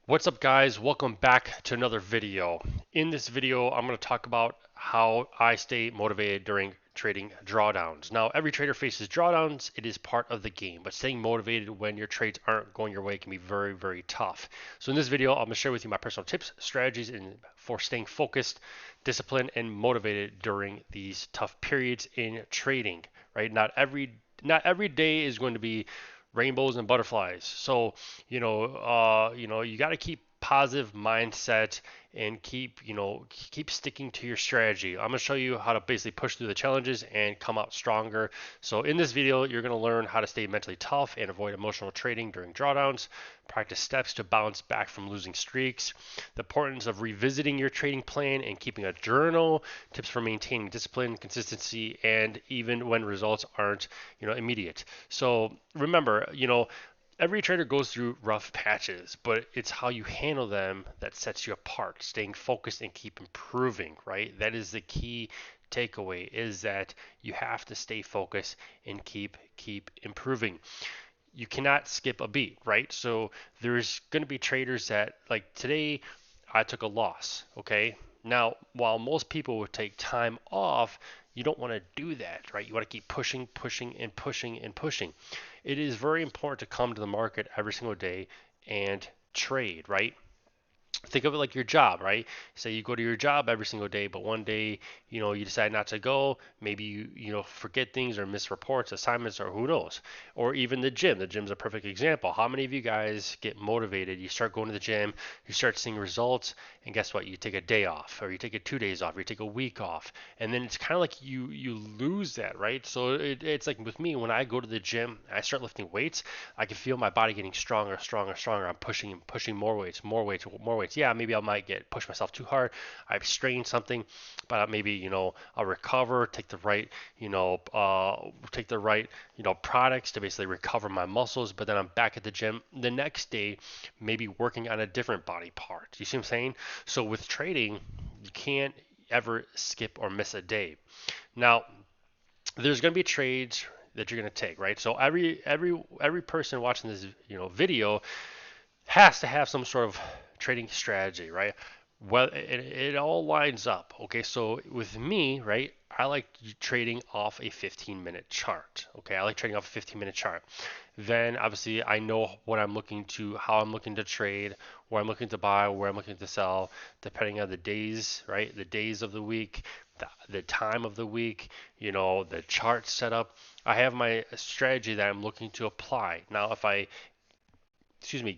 What's up, guys? Welcome back to another video. In this video, I'm going to talk about how I stay motivated during trading drawdowns. Now, every trader faces drawdowns. It is part of the game, but staying motivated when your trades aren't going your way can be very, very tough. So in this video, I'm going to share with you my personal tips, strategies, and for staying focused, disciplined, and motivated during these tough periods in trading, right? Not every day is going to be rainbows and butterflies. So you got to keep positive mindset and keep sticking to your strategy. I'm going to show you how to basically push through the challenges and come out stronger. So in this video, you're going to learn how to stay mentally tough and avoid emotional trading during drawdowns, practice steps to bounce back from losing streaks, the importance of revisiting your trading plan and keeping a journal, tips for maintaining discipline, consistency, and even when results aren't, immediate. So remember, every trader goes through rough patches, but it's how you handle them that sets you apart. Staying focused and keep improving, right? That is the key takeaway, is that you have to stay focused and keep improving. You cannot skip a beat, right? So there's going to be traders that, like today, I took a loss, okay? Now, while most people would take time off, you don't want to do that, right? You want to keep pushing, pushing, and pushing and pushing. It is very important to come to the market every single day and trade, right? Think of it like your job, right? Say you go to your job every single day, but one day, you decide not to go. Maybe you forget things or miss reports, assignments, or who knows. Or even the gym. The gym's a perfect example. How many of you guys get motivated? You start going to the gym, you start seeing results, and guess what? You take a day off, or you take 2 days off, or you take a week off, and then it's kind of like you lose that, right? So it's like with me when I go to the gym, I start lifting weights. I can feel my body getting stronger, stronger, stronger. I'm pushing and pushing more weights, more weights, more weights. Yeah, maybe I might get push myself too hard. I've strained something, but maybe I'll recover, take the right products to basically recover my muscles. But then I'm back at the gym the next day, maybe working on a different body part. You see what I'm saying? So with trading, you can't ever skip or miss a day. Now, there's going to be trades that you're going to take, right? So every person watching this video has to have some sort of trading strategy, right? Well, it all lines up. Okay, so with me, right, I like trading off a 15-minute chart. Okay, I like trading off a 15-minute chart. Then obviously I know what I'm looking to, how I'm looking to trade, where I'm looking to buy, where I'm looking to sell, depending on the days, right? The days of the week, the time of the week, the chart setup. I have my strategy that I'm looking to apply. Now, if I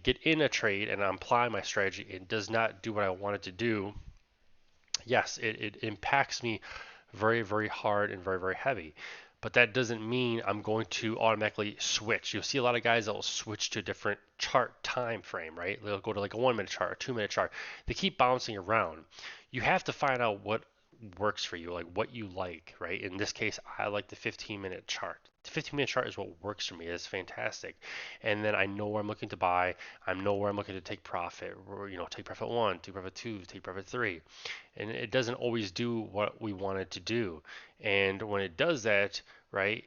get in a trade and I apply my strategy, it does not do what I want it to do. Yes, it impacts me very, very hard and very, very heavy. But that doesn't mean I'm going to automatically switch. You'll see a lot of guys that will switch to a different chart time frame, right? They'll go to like a 1 minute chart, a 2 minute chart. They keep bouncing around. You have to find out what works for you, like what you like, right? In this case, I like the 15-minute chart. The 15-minute chart is what works for me. It's fantastic. And then I know where I'm looking to buy. I know where I'm looking to take profit. Or, take profit one, take profit two, take profit three. And it doesn't always do what we want it to do. And when it does that, right,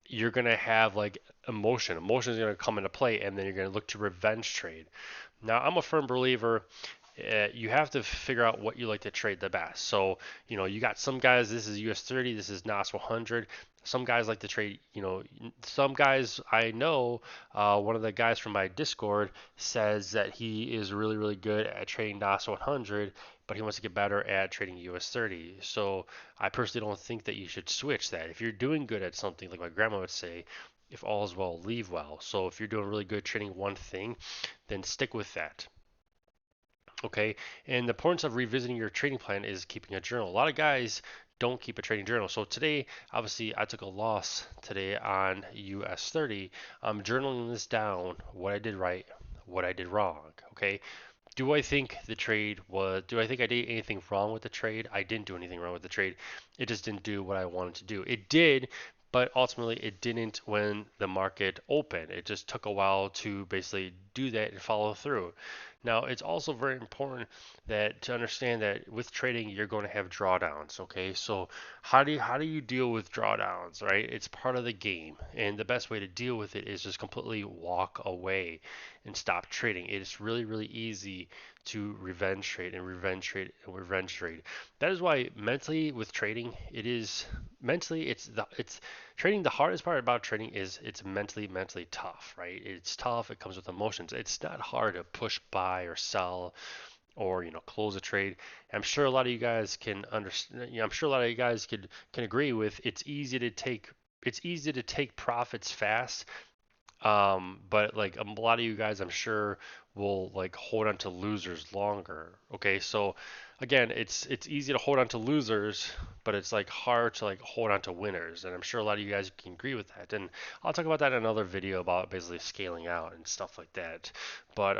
you're going to have like emotion. Emotion is going to come into play, and then you're going to look to revenge trade. Now, I'm a firm believer you have to figure out what you like to trade the best. So, you got some guys, this is US 30, this is NAS 100. Some guys like to trade, some guys I know, one of the guys from my Discord says that he is really, really good at trading NAS 100, but he wants to get better at trading US 30. So I personally don't think that you should switch that. If you're doing good at something, like my grandma would say, if all is well, leave well. So if you're doing really good trading one thing, then stick with that. Okay, and the importance of revisiting your trading plan is keeping a journal. A lot of guys don't keep a trading journal. So today, obviously, I took a loss today on US 30. I'm journaling this down, what I did right, what I did wrong. Okay, do I think I did anything wrong with the trade? I didn't do anything wrong with the trade. It just didn't do what I wanted to do. It did, but ultimately it didn't when the market opened. It just took a while to basically do that and follow through. Now, it's also very important that to understand that with trading, you're going to have drawdowns. Okay, so how do you deal with drawdowns, right? It's part of the game, and the best way to deal with it is just completely walk away. and stop trading. It is really, really easy to revenge trade and revenge trade and revenge trade. That is why mentally with trading, it is mentally it's trading. The hardest part about trading is it's mentally tough, right? It's tough. It comes with emotions. It's not hard to push buy or sell or close a trade. I'm sure a lot of you guys can understand. I'm sure a lot of you guys can agree with it's easy to take profits fast, but like a lot of you guys, I'm sure, will like hold on to losers longer. Okay, so again, it's easy to hold on to losers, but it's like hard to like hold on to winners. And I'm sure a lot of you guys can agree with that. And I'll talk about that in another video about basically scaling out and stuff like that. But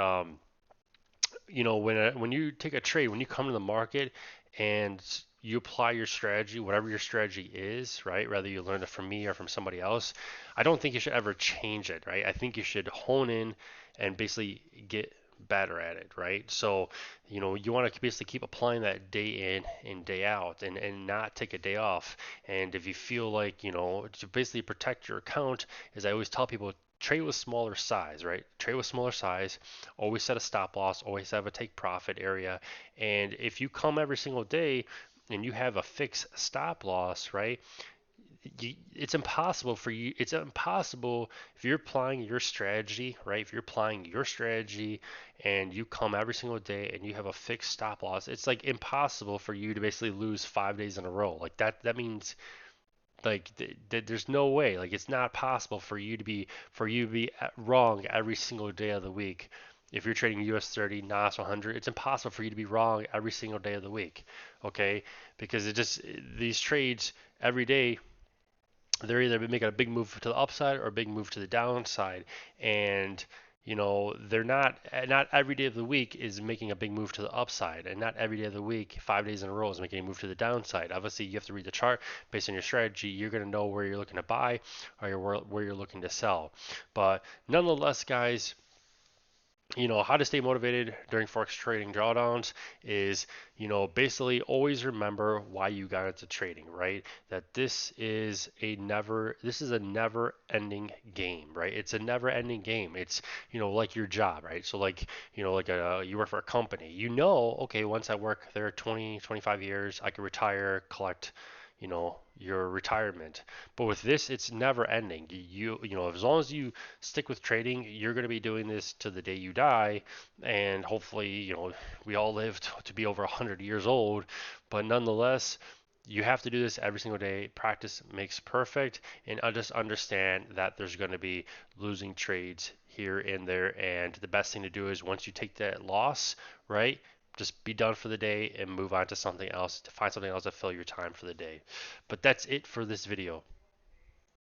when you take a trade, when you come to the market and you apply your strategy, whatever your strategy is, right? Whether you learn it from me or from somebody else, I don't think you should ever change it, right? I think you should hone in and basically get better at it, right? So, you want to basically keep applying that day in and day out and not take a day off. And if you feel like, to basically protect your account, as I always tell people, trade with smaller size, right? Trade with smaller size, always set a stop loss, always have a take profit area. And if you come every single day and you have a fixed stop loss, right? It's impossible for you. It's impossible if you're applying your strategy, right? If you're applying your strategy and you come every single day and you have a fixed stop loss, it's like impossible for you to basically lose 5 days in a row. Like that means like there's no way. Like it's not possible for you to be wrong every single day of the week. If you're trading US 30, NAS 100, it's impossible for you to be wrong every single day of the week. Okay? Because these trades every day, they're either making a big move to the upside or a big move to the downside, and they're not every day of the week is making a big move to the upside, and not every day of the week 5 days in a row is making a move to the downside. Obviously you have to read the chart based on your strategy. You're going to know where you're looking to buy or where you're looking to sell. But nonetheless, guys, how to stay motivated during forex trading drawdowns is, basically always remember why you got into trading, right? That this is a never ending game, right? It's a never ending game. It's, like your job, right? So like, you work for a company, okay, once I work there 20, 25 years, I can retire, collect, your retirement. But with this, it's never ending. As long as you stick with trading, you're going to be doing this to the day you die, and hopefully, we all live to be over 100 years old. But nonetheless, you have to do this every single day. Practice makes perfect, and I just understand that there's going to be losing trades here and there, and the best thing to do is once you take that loss, right? Just be done for the day and move on to something else, to find something else to fill your time for the day. But that's it for this video.